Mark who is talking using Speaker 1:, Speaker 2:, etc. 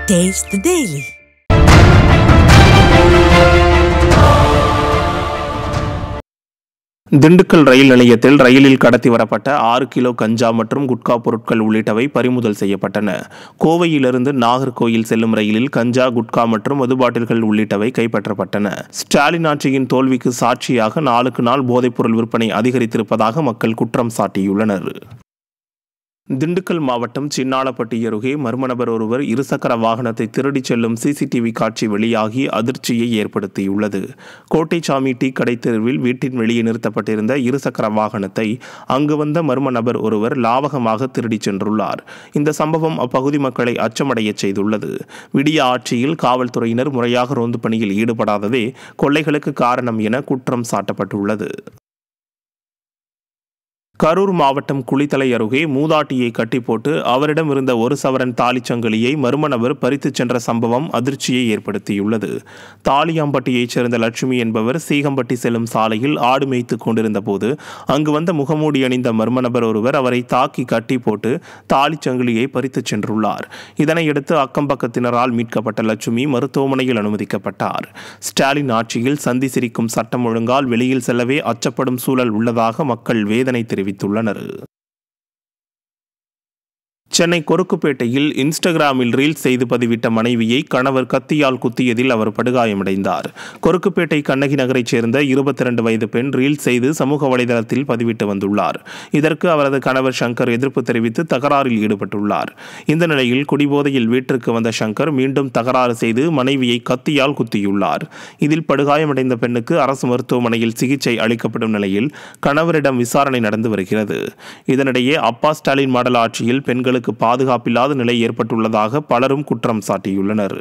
Speaker 1: Taste the Daily.
Speaker 2: Dindigul ரயில் நிலையத்தில் ரயிலில் கடத்தி வரப்பட்ட 6 கிலோ கஞ்சா மற்றும் குட்கா பொருட்கள் உள்ளிட்டவை பறிமுதல் செய்யப்பட்டன. கோவையிலிருந்து நாகர்கோயில் செல்லும் ரயிலில் கஞ்சா, குட்கா மற்றும் மது பாட்டில்கள் உள்ளிட்டவை கைப்பற்றப்பட்டன. ஸ்டாலின் ஆட்சியின் தோல்விக்கு சாட்சியாக நாளுக்கு நாள் போதைப்பொருள் விற்பனை அதிகரித்திருப்பதாக மக்கள் குற்றம் சாட்டியுள்ளனர். திண்டுக்கல் மாவட்டம் சின்னாளப்பட்டி அருகே மர்ம நபர் ஒருவர் இருசக்கர வாகனத்தை திருடிச் செல்லும் சிசிடிவி காட்சி வெளியாகி அதிர்ச்சியை ஏற்படுத்தியுள்ளது. கோட்டைச்சாமி டீ கடை தெருவில் வீட்டின் வெளியே நிறுத்தப்பட்டிருந்த இருசக்கர வாகனத்தை அங்கு வந்த மர்ம நபர் ஒருவர் லாவகமாக திருடிச் சென்றுள்ளார். இந்த சம்பவம் அப்பகுதி மக்களை அச்சமடைய செய்துள்ளது. விடிய ஆட்சியில் காவல்துறையினர் முறையாக ரோந்து பணியில் ஈடுபடாததே கொள்ளைகளுக்கு காரணம் என குற்றம் சாட்டப்பட்டுள்ளது. கரூர் மாவட்டம் குளித்தலை அருகே மூதாட்டியை கட்டி போட்டு அவரிடம் இருந்த 1 சவரன் தாலிச்சங்கிலியை மர்ம நபர் பறித்துச் சென்ற சம்பவம் அதிர்ச்சியை ஏற்படுத்தியுள்ளது. தாலியாம்பட்டியைச் சேர்ந்த லட்சுமி என்பவர் சீகம்பட்டி செல்லும் சாலையில் ஆடு மேய்த்து கொண்டிருந்த போது அங்கு வந்த முகமூடி அணிந்த மர்ம நபர் ஒருவர் அவரை தாக்கி கட்டி போட்டு தாலிச்சங்கிலியை பறித்துச் சென்றுள்ளார். இதனையடுத்து அக்கம்பக்கத்தினரால் மீட்கப்பட்ட லட்சுமி மருத்துவமனையில் அனுமதிக்கப்பட்டார். ஸ்டாலின் ஆட்சியில் சந்தி சிரிக்கும் சட்டம் ஒழுங்கால் வெளியில் செல்லவே அச்சப்படும் சூழல் உள்ளதாக மக்கள் வேதனை தெரிவித்துள்ளனர். சென்னை கொருக்குப்பேட்டையில் இன்ஸ்டாகிராமில் ரீல்ஸ் செய்து பதிவிட்ட மனைவியை கணவர் கத்தியால் குத்தியதில் அவர் படுகாயமடைந்தார். கொருக்குப்பேட்டை கண்ணகி நகரைச் சேர்ந்த 22 வயது பெண் ரீல்ஸ் செய்து சமூக வலைதளத்தில் பதிவிட்டு வந்துள்ளார். இதற்கு அவரது கணவர் சங்கர் எதிர்ப்பு தெரிவித்து தகராறில் ஈடுபட்டுள்ளார். இந்த நிலையில் குடிபோதையில் வீட்டிற்கு வந்த சங்கர் மீண்டும் தகராறு செய்து மனைவியை கத்தியால் குத்தியுள்ளார். இதில் படுகாயமடைந்த பெண்ணுக்கு அரசு மருத்துவமனையில் சிகிச்சை அளிக்கப்படும் நிலையில் கணவரிடம் விசாரணை நடந்து வருகிறது. இதனிடையே அப்பா ஸ்டாலின் மாடல் ஆட்சியில் பெண்களுக்கு பாதுகாப்பில்லாத நிலை ஏற்பட்டுள்ளதாக பலரும் குற்றம் சாட்டியுள்ளனர்.